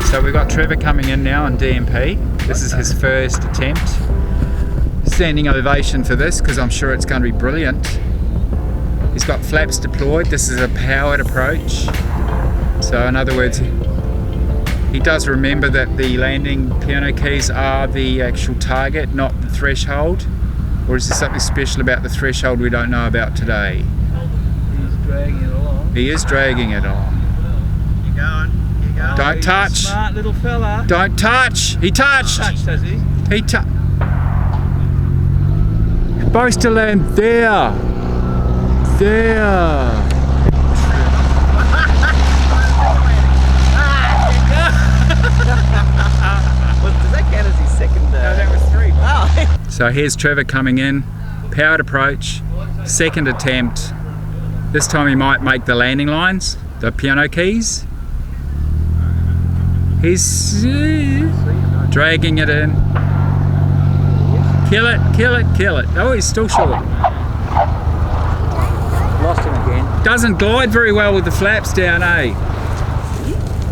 So we've got Trevor coming in now on DMP. This is his first attempt. Standing ovation for this because I'm sure it's going to be brilliant. He's got flaps deployed. This is a powered approach. So in other words, he does remember that the landing piano keys are the actual target, not the threshold. Or is there something special about the threshold we don't know about today? He's dragging it along. He is dragging it along. Keep going. Keep going. Don't touch. Smart little fella. Don't touch. He touched. Touched, has he? He touched. Supposed to land there. There. Does that count as his second? No, that was 3. Oh. So here's Trevor coming in, powered approach, second attempt. This time he might make the landing lines, the piano keys. He's dragging it in. Kill it, kill it, kill it. Oh, he's still short. Lost him again. Doesn't glide very well with the flaps down, eh?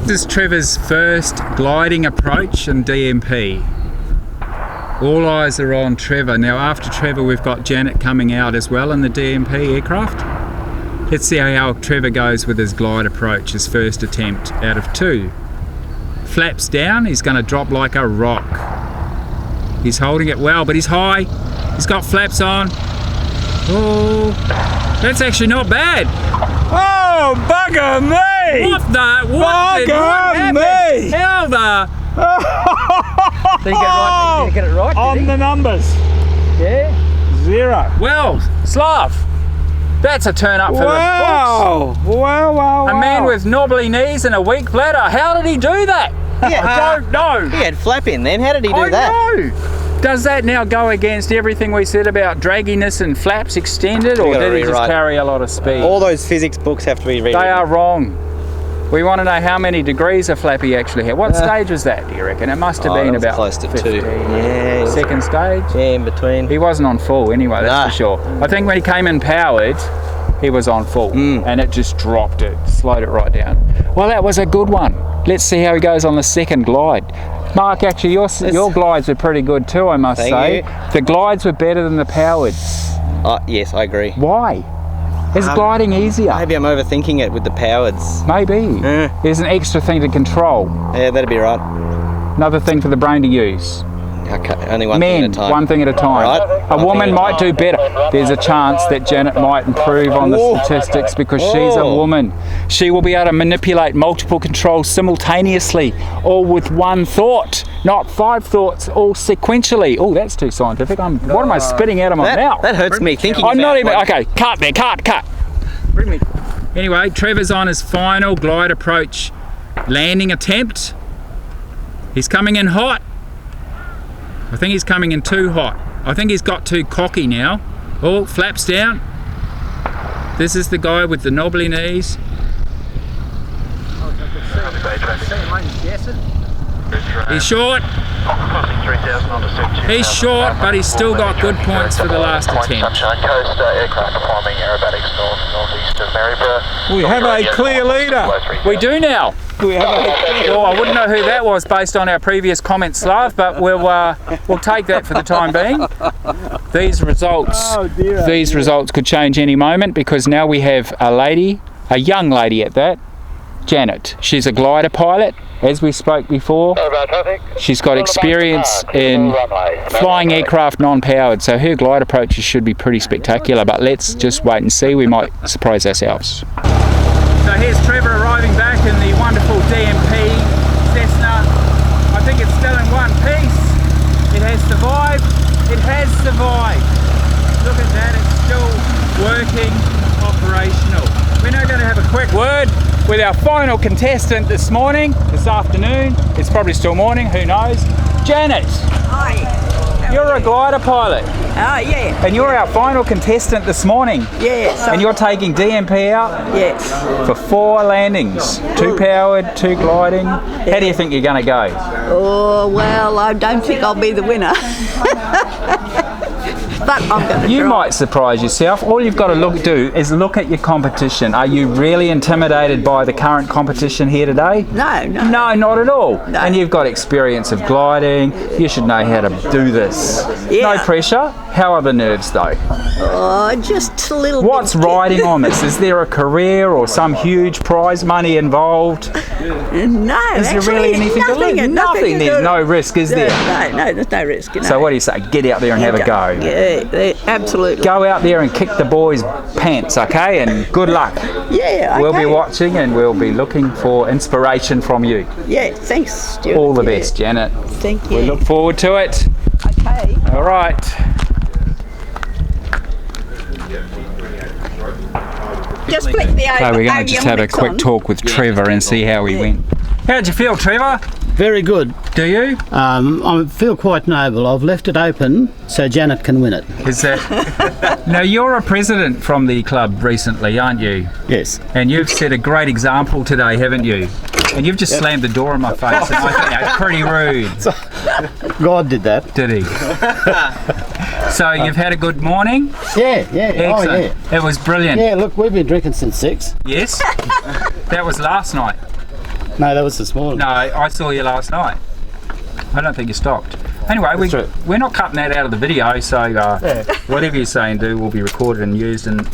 This is Trevor's first gliding approach in DMP. All eyes are on Trevor. Now after Trevor we've got Janet coming out as well in the DMP aircraft. Let's see how Trevor goes with his glide approach, his first attempt out of 2. Flaps down, he's going to drop like a rock. He's holding it well, but he's high. He's got flaps on. Oh, that's actually not bad. Oh, bugger me! What the? What Bugger me! How the? Did you get it right? On the numbers. Yeah. 0. Well, Slav, that's a turn up for the books. Wow! Wow! A man with knobbly knees and a weak bladder. How did he do that? Yeah. I don't know. He had flap in then. How did he do that? I know. Does that now go against everything we said about dragginess and flaps extended, or gotta did he just rewrite. carry a lot of speed? All those physics books have to be rewritten. They are wrong. We want to know how many degrees a flap he actually had. What stage was that, do you reckon? It must have been that was about close to 15. 2. Yeah. Second stage? Yeah, in between. He wasn't on full anyway, that's Nah. for sure. I think when he came in powered, he was on full, and it just dropped it, slowed it right down. Well, that was a good one. Let's see how he goes on the second glide. Mark, actually, your glides were pretty good too, I must say. you. The glides were better than the powered. Yes, I agree. Why? Is gliding easier? Maybe I'm overthinking it with the powards. Maybe. There's an extra thing to control. Yeah, that'd be right. Another thing for the brain to use. Okay, only one thing at a time. One thing at a time. Right. A woman might do better. There's a chance that Janet might improve on the statistics because she's a woman. She will be able to manipulate multiple controls simultaneously, all with one thought, not 5 thoughts, all sequentially. Oh, that's too scientific. What am I spitting out of my mouth? That hurts me thinking I'm not about even. what- Okay, cut there, cut. Bring me. Anyway, Trevor's on his final glide approach landing attempt. He's coming in hot. I think he's coming in too hot. I think he's got too cocky now. Oh, flaps down. This is the guy with the knobbly knees. He's short. He's short, but he's still got good points for the last attempt. We have a clear leader. We do now. We have a Well, I wouldn't know who that was based on our previous comments, Slav, but we'll take that for the time being. These results could change any moment because now we have a lady, a young lady at that, Janet. She's a glider pilot, as we spoke before. She's got experience in flying aircraft non-powered, so her glide approaches should be pretty spectacular, but let's just wait and see. We might surprise ourselves. So here's Trevor arriving back in the wonderful DMP Cessna. I think it's still in one piece. It has survived. It has survived. Look at that, it's still working, operational. We're now going to have a quick word with our final contestant this afternoon. It's probably still morning, who knows. Janet. Hi. You're a glider pilot. Yeah. And you're our final contestant this morning. Yes. And you're taking DMP out? Yes. For 4 landings. 2 powered, 2 gliding. How do you think you're going to go? Oh, well, I don't think I'll be the winner. but I'm going to You might surprise yourself. All you've got to do is look at your competition. Are you really intimidated by the current competition here today? No. No, not at all. No. And you've got experience of gliding. You should know how to do this. Yeah. No pressure. How are the nerves though? Oh, just a little What's bit. riding on this? Is there a career or some huge prize money involved? No, Is there actually, really anything to lose? Nothing. There's no risk, is there? No, there's no risk. So what do you say? Get out there and have a go. Yeah, absolutely. Go out there and kick the boys' pants, okay? And good luck. Yeah, okay. We'll be watching and we'll be looking for inspiration from you. Yeah, thanks, Stuart. All the best, Janet. Thank you. We look forward to it. Okay. All right. Just flick the So we're going to just have a quick talk with Trevor and see how he went. How'd you feel, Trevor? Very good. Do you? I feel quite noble. I've left it open so Janet can win it. Is that... Now, you're a president from the club recently, aren't you? Yes. And you've set a great example today, haven't you? And you've just slammed the door in my face, and I think that's pretty rude. God did that. Did he? So you've had a good morning? Yeah. Excellent. Oh, yeah. It was brilliant. Yeah, look, we've been drinking since 6. Yes? That was last night. No, that was this morning. No, I saw you last night. I don't think you stopped. Anyway, we're not cutting that out of the video, so whatever you say and do will be recorded and used, and,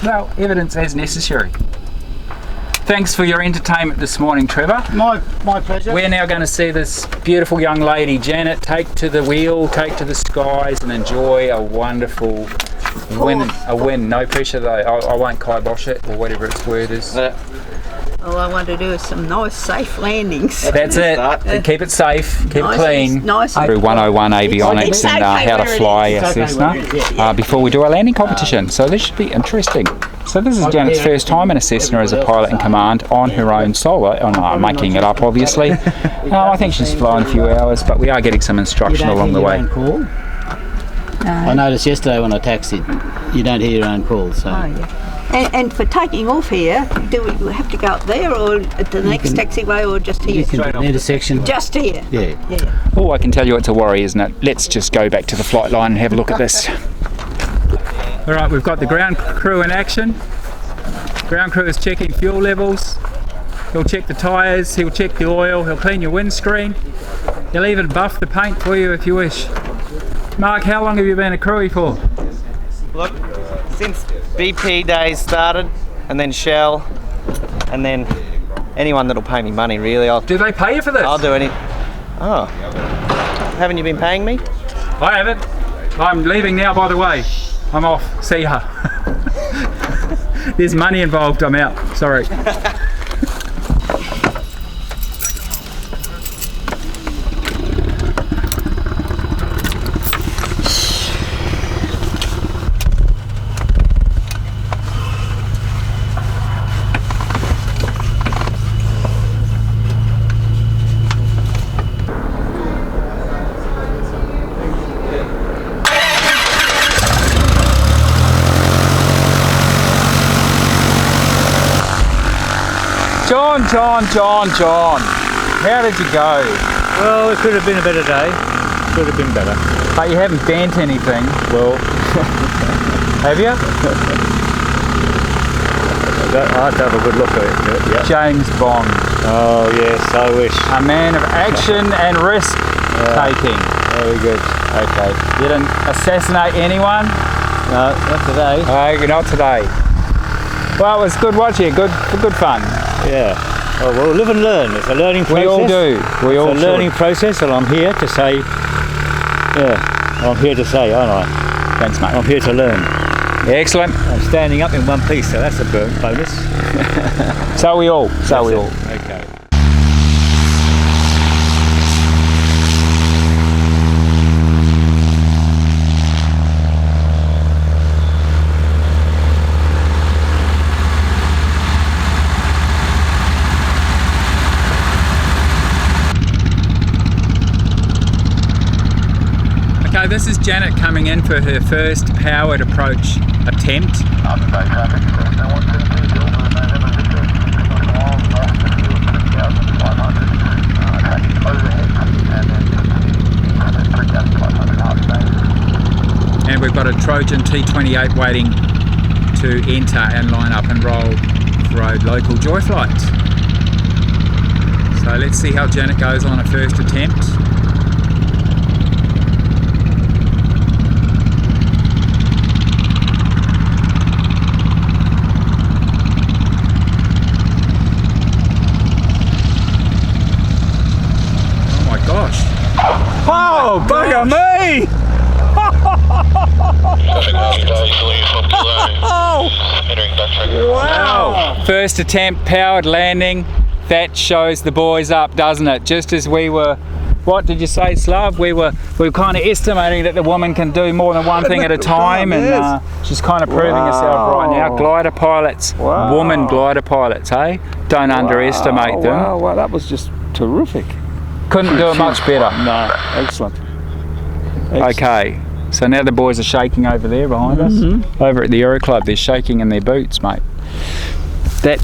well, evidence as necessary. Thanks for your entertainment this morning, Trevor. My pleasure. We're now going to see this beautiful young lady, Janet, take to the wheel, take to the skies, and enjoy a wonderful win. No pressure though. I won't kibosh it, or whatever its word is. All I want to do is some nice, safe landings. That's it. Keep it safe, keep it clean. Nice. Through 101 avionics It's and okay how to where it fly is. a Cessna before we do our landing competition. So this should be interesting. So this is Janet's first time in a Cessna as a pilot in command on her own solo. Oh no, I'm making it up obviously. I think she's flown a few hours, but we are getting some instruction along the way. I noticed yesterday when I taxied, you don't hear your own call. So. Oh, yeah. And for taking off here, do we have to go up there or at the next taxiway or just here? You can do an intersection. Just here? Yeah. Oh, I can tell you it's a worry, isn't it? Let's just go back to the flight line and have a look at this. All right, we've got the ground crew in action. Ground crew is checking fuel levels. He'll check the tyres, he'll check the oil, he'll clean your windscreen. He'll even buff the paint for you if you wish. Mark, how long have you been a crewie for? Look, since BP days started, and then Shell, and then anyone that'll pay me money really. Do they pay you for this? I'll do any. Oh, haven't you been paying me? I haven't. I'm leaving now, by the way. I'm off. See ya. There's money involved. I'm out. Sorry. John, how did you go? Well, it could have been a better day. Could have been better. But you haven't bent anything. Well, Have you? I have to have a good look at it. Yeah. James Bond. Oh yes, I wish. A man of action and risk taking. Very good. Okay. You didn't assassinate anyone? No, not today. Not today. Well, it was good watching. Good fun. Yeah. Oh, well, live and learn. It's a learning process. We all do. We all It's a learning process, and I'm here to say. Yeah, I'm here to say, aren't I? Thanks, mate. I'm here to learn. Excellent. I'm standing up in one piece, so that's a bonus. So we all. Okay. Okay, this is Janet coming in for her first powered approach attempt. Trojan T28 waiting to enter and line up and roll for a local joy flight. So let's see how Janet goes on her first attempt. Oh my gosh. Oh, bugger me! Wow! First attempt, powered landing. That shows the boys up, doesn't it? Just as we were, what did you say, Slav? We were kind of estimating that the woman can do more than one thing at a time, and she's kind of proving herself right now. Glider pilots, woman glider pilots, hey? Don't underestimate them. Wow, that was just terrific. Couldn't do it much better. No, excellent. Okay, so now the boys are shaking over there behind us. Over at the Aero Club, they're shaking in their boots, mate. That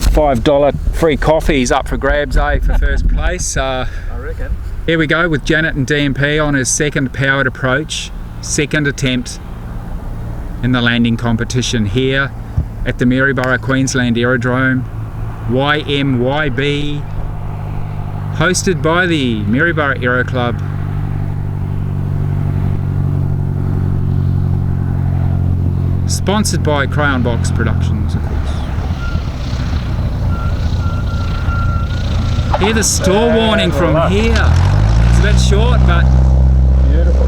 $5 free coffee is up for grabs, eh, for first place. I reckon. Here we go with Janet and DMP on his second powered approach, second attempt in the landing competition here at the Maryborough Queensland Aerodrome, YMYB, hosted by the Maryborough Aero Club. Sponsored by Crayonbox Productions, of course. Hear the stall warning from here. It's a bit short, but beautiful.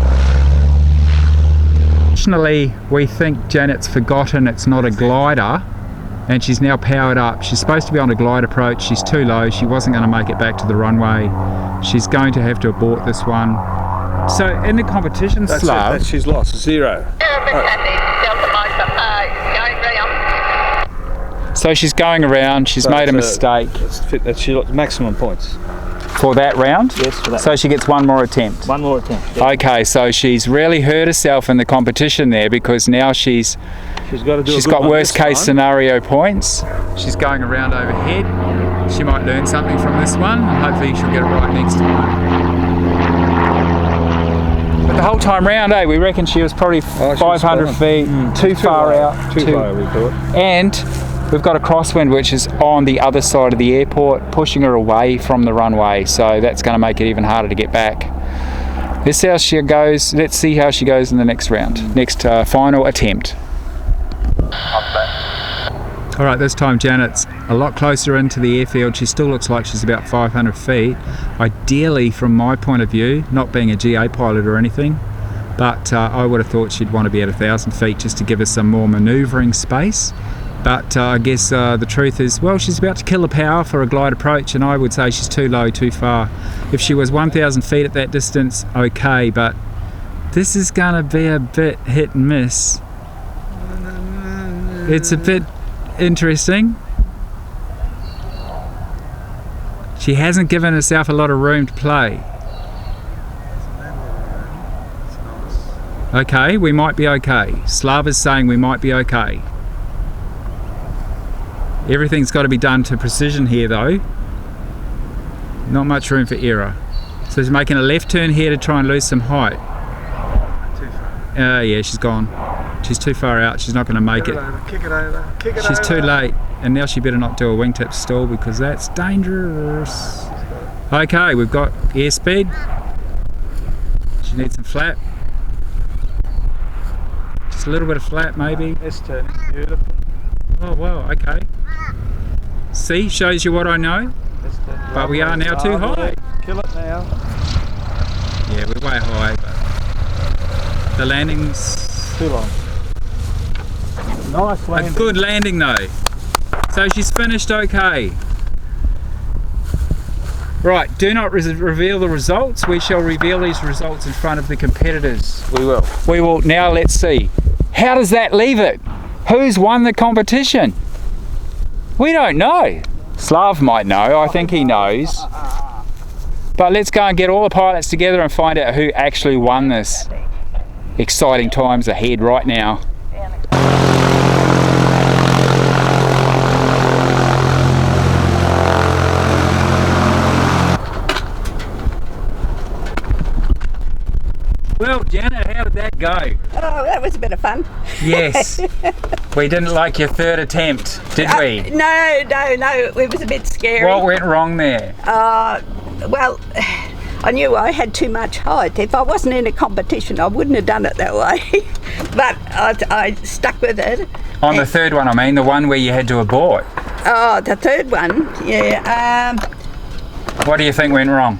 Fortunately, we think Janet's forgotten it's not a glider, and she's now powered up. She's supposed to be on a glide approach. She's too low. She wasn't going to make it back to the runway. She's going to have to abort this one. So in the competition, Slav, She's lost 0. So she's going around, she's made a mistake. She got maximum points. For that round? Yes, for that. So she gets one more attempt? One more attempt. Yeah. Okay, so she's really hurt herself in the competition there, because now she's got worst case scenario points. She's going around overhead. She might learn something from this one, and hopefully she'll get it right next time. But the whole time round, we reckon she was probably 500 feet, too far out. Too far, we thought. And we've got a crosswind which is on the other side of the airport, pushing her away from the runway, so that's going to make it even harder to get back. Let's see how she goes. Let's see how she goes in the next round, next final attempt. All right, this time Janet's a lot closer into the airfield. She still looks like she's about 500 feet. Ideally, from my point of view, not being a GA pilot or anything, but I would have thought she'd want to be at 1,000 feet just to give us some more manoeuvring space. But I guess the truth is, well, she's about to kill the power for a glide approach, and I would say she's too low, too far. If she was 1,000 feet at that distance, okay, but this is going to be a bit hit and miss. It's a bit interesting. She hasn't given herself a lot of room to play. Okay, we might be okay. Slav is saying we might be okay. Everything's got to be done to precision here though. Not much room for error. So she's making a left turn here to try and lose some height. Yeah, she's gone. She's too far out. She's not going to make it. Kick it over. Kick it She's too late. And now she better not do a wingtip stall, because that's dangerous. Okay, we've got airspeed. She needs some flap. Just a little bit of flap maybe. It's turning. Beautiful. Oh wow, okay. See, shows you what I know. But we are now too high. Kill it now. Yeah, we're way high, but the landing's too long. Nice landing. A good landing though. So she's finished okay. Right, do not reveal the results. We shall reveal these results in front of the competitors. We will. We will. Now let's see. How does that leave it? Who's won the competition? We don't know. Slav might know. I think he knows. But let's go and get all the pilots together and find out who actually won this. Exciting times ahead right now. Well, Janet, how did that go? Oh, that was a bit of fun. Yes. We didn't like your third attempt, did we? No, it was a bit scary. What went wrong there? Well, I knew I had too much height. If I wasn't in a competition, I wouldn't have done it that way. But I stuck with it. On the third one, I mean, the one where you had to abort. Oh, the third one, yeah. What do you think went wrong?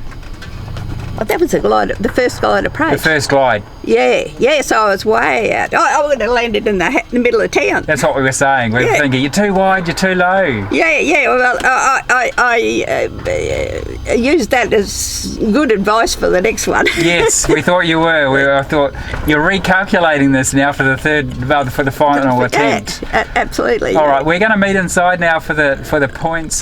Well, that was the first glide approach. The first glide. Yeah, so I was way out. I would have landed in the middle of town. That's what we were saying. We were thinking, you're too wide, you're too low. Yeah, well, I used that as good advice for the next one. Yes, we thought you were. I thought, you're recalculating this now for the final attempt. Absolutely. All right, we're going to meet inside now for the points,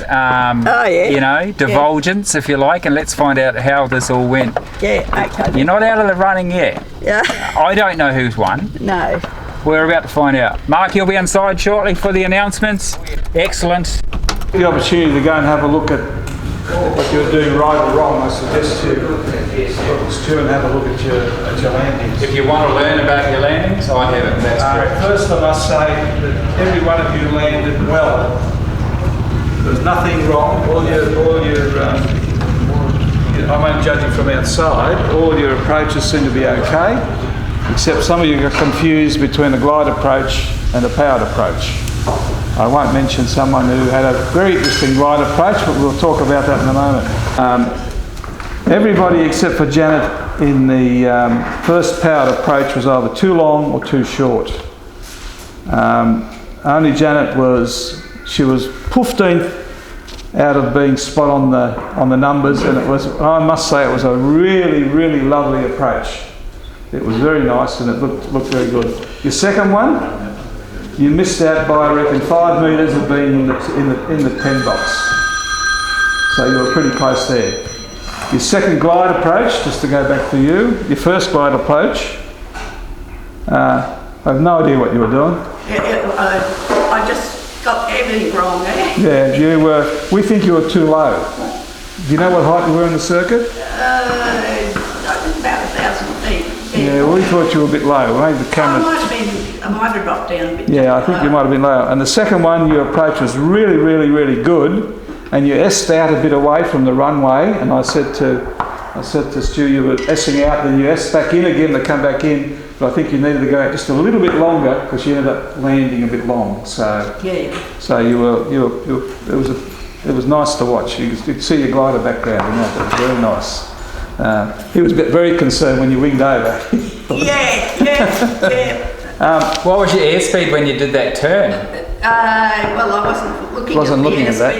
divulgence, if you like, and let's find out how this all went. Yeah, okay. You're not out of the running yet. Yeah. I don't know who's won. No. We're about to find out. Mark, you'll be inside shortly for the announcements. Excellent. The opportunity to go and have a look at what you're doing right or wrong, I suggest you focus to and have a look at your landings. If you want to learn about your landings, I haven't. That's correct. First, I must say that every one of you landed well. There's nothing wrong. I'm only judging from outside. All your approaches seem to be okay, except some of you got confused between a glide approach and a powered approach. I won't mention someone who had a very interesting glide approach, but we'll talk about that in a moment. Everybody except for Janet in the first powered approach was either too long or too short. Only Janet was 15th out of being spot on the numbers, and I must say it was a really, really lovely approach. It was very nice and it looked very good. Your second one, you missed out by, I reckon, 5 metres of being in the 10 box. So you were pretty close there. Your second glide approach, just to go back to you, your first glide approach, I have no idea what you were doing. I just got everything wrong there. Yeah, we think you were too low. Do you know what height you were in the circuit? I think about 1,000 feet. Yeah, we thought you were a bit low. Maybe the camera. I might have dropped down a bit. Yeah, I think you might have been low. And the second one, your approach was really, really, really good, and you S-ed out a bit away from the runway. And I said to Stu, you were S-ing out, then you S back in again to come back in. But I think you needed to go out just a little bit longer because you ended up landing a bit long. So it was nice to watch. You could see your glider background, and that was very nice. He was very concerned when you winged over. Yeah. What was your airspeed when you did that turn? Well, I wasn't looking at that.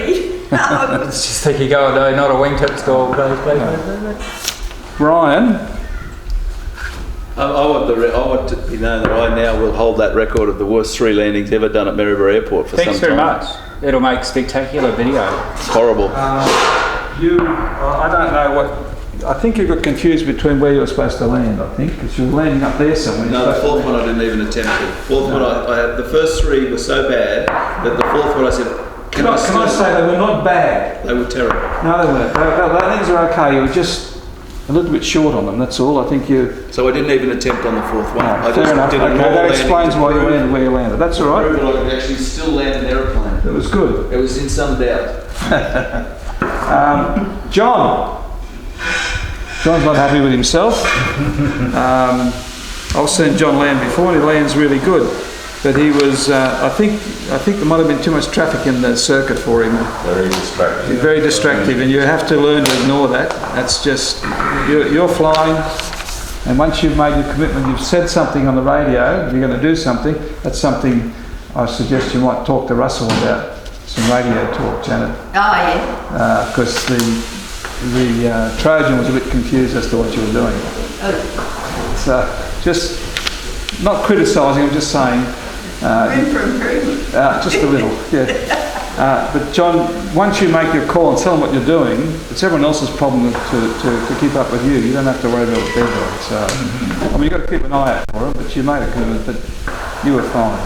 It's just thinking, oh no, not a wingtip stall, please. Ryan. I want to be known that I now will hold that record of the worst 3 landings ever done at Maryborough Airport for some time. Thanks very much. It'll make spectacular video. It's horrible. I don't know what. I think you got confused between where you were supposed to land. I think because you were landing up there somewhere. No, the fourth one I didn't even attempt it. Fourth one I had. The first 3 were so bad that the fourth one I said, Can I say they were not bad? They were terrible. No, they weren't. The landings are okay. You were just a little bit short on them. That's all. I think you. So I didn't even attempt on the fourth one. I fair just enough. did Okay, that explains why you landed where you landed. That's all right. I could actually still land an aeroplane. It was good. It was in some doubt. John's not happy with himself. I've seen John land before, and he lands really good. But he was, I think there might have been too much traffic in the circuit for him. Very distracting. Very distractive, and you have to learn to ignore that. That's just, you're flying, and once you've made your commitment, you've said something on the radio, if you're going to do something, that's something I suggest you might talk to Russell about, some radio talk, Janet. Oh, yeah. Because the Trojan was a bit confused as to what you were doing. So, just not criticising, I'm just saying. Room for improvement. Just a little, yeah. But John, once you make your call and tell them what you're doing, it's everyone else's problem to keep up with you. You don't have to worry about what they're doing. So, I mean, you've got to keep an eye out for it, but you made a commitment that you were fine.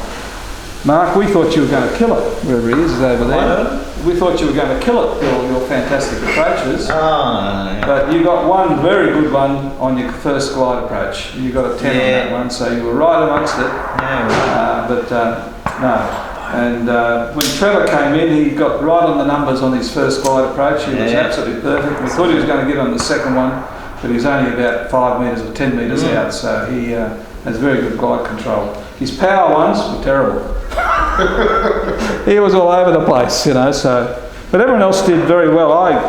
Mark, we thought you were going to kill it, wherever he is over there. We thought you were going to kill it, your fantastic approaches. But you got one very good one on your first glide approach. You got a 10 on that one, so you were right amongst it. No. And when Trevor came in, he got right on the numbers on his first glide approach. He was absolutely perfect. We thought he was going to get on the second one, but he was only about 5 metres or 10 metres out, so he has very good glide control. His power ones were terrible. He was all over the place, you know. So, but everyone else did very well. I'm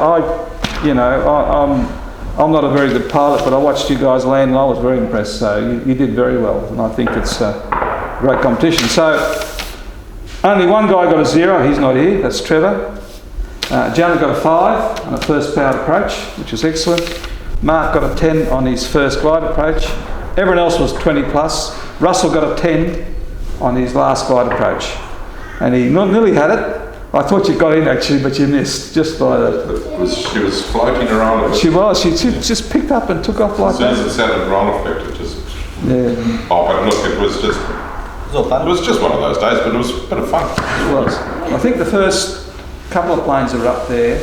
not a very good pilot, but I watched you guys land, and I was very impressed. So you did very well, and I think it's a great competition. So. Only one guy got a 0, he's not here, that's Trevor. Janet got a 5 on a first powered approach, which was excellent. Mark got a 10 on his first glide approach. Everyone else was 20 plus. Russell got a 10 on his last glide approach. And he nearly had it. I thought you got in actually, but you missed just by the... She was floating around. She was, she just picked up and took off like that. As soon as it sounded ground effect, it just... Yeah. Oh, but look, it was just... It was just one of those days, but it was a bit of fun. It was. I think the first couple of planes that were up there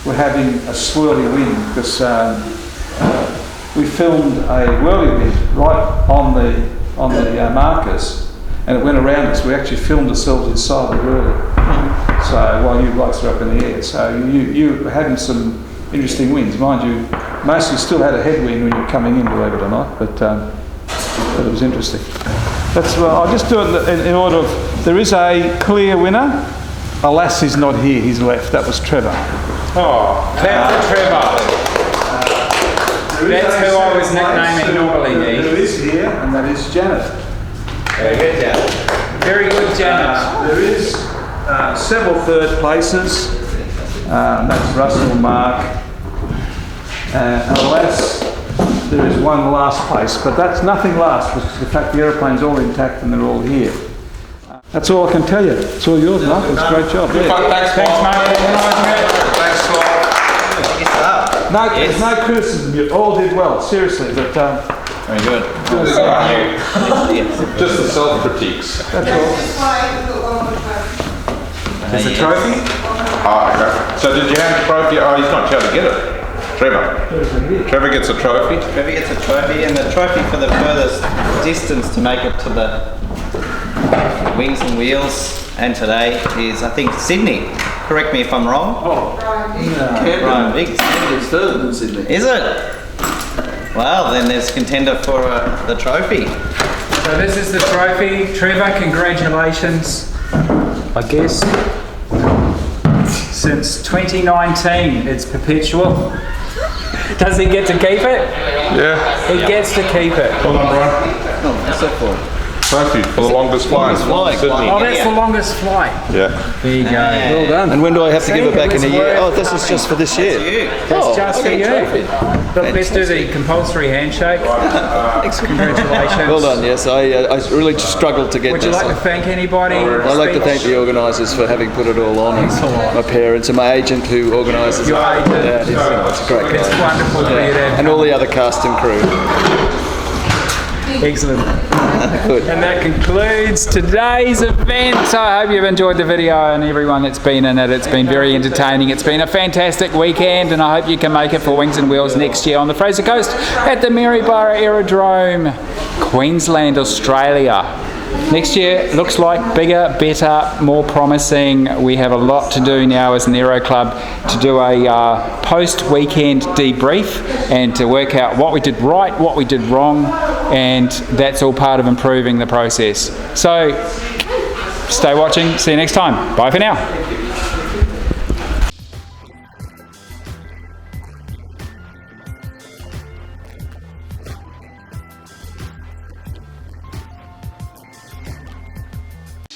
were having a swirly wind because we filmed a whirly wind right on the markers, and it went around us. We actually filmed ourselves inside the whirly. So while you blokes were up in the air, so you were having some interesting winds, mind you. Mostly still had a headwind when you were coming in, believe it or not, but it was interesting. That's well. I'll just do it in order of. There is a clear winner. Alas, he's not here. He's left. That was Trevor. Oh, that's Trevor. That's who I was nicknaming normally. There is here, and that is Janet. Very good, Janet. Very good, Janet. There is several third places. That's Russell, Mark, and alas. There is one last place, but that's nothing last, because the fact the aeroplane's all intact and they're all here. That's all I can tell you. It's all yours, Mark. It's a great job. Thanks, Mark. Thanks, Slav. No, there's no criticism. You all did well, seriously. But very good. Just the self-critiques. That's all. There's a trophy? Oh, okay. So did you have the trophy? Oh, he's not trying to get it. Trevor gets a trophy. Trevor gets a trophy, and the trophy for the furthest distance to make it to the wings and wheels. And today is, I think, Sydney. Correct me if I'm wrong. Oh, Ryan Biggs. It's further than Sydney. Is it? Well, then there's contender for the trophy. So this is the trophy. Trevor, congratulations. I guess since 2019 it's perpetual. Does he get to keep it? Yeah. He gets to keep it. Well done, Brian. Oh, what's that for? Trophy for the longest flight. Oh, that's the longest flight. Yeah. There you go. Well done. And when do I have to give it back in a year? Oh, this is just for this year. That's just for you. But let's do the compulsory handshake. Congratulations. Well done, yes. I really struggled to get Would this. you like to thank anybody? I'd like to thank the organisers for having put it all on, and my parents and my agent who organises it. Your agent. Yeah, it's a great guy. It's wonderful for you to And all the other cast and crew. Excellent. Good. And that concludes today's event. I hope you've enjoyed the video and everyone that's been in it. It's been very entertaining. It's been a fantastic weekend, and I hope you can make it for Wings and Wheels next year on the Fraser Coast at the Maryborough Aerodrome, Queensland, Australia. Next year looks like bigger, better, more promising. We have a lot to do now as an Aero Club to do a post-weekend debrief and to work out what we did right, what we did wrong, and that's all part of improving the process. So stay watching. See you next time. Bye for now.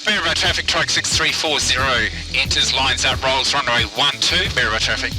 Maryborough traffic, truck 6340, enters, lines up, rolls runway 12, Maryborough traffic.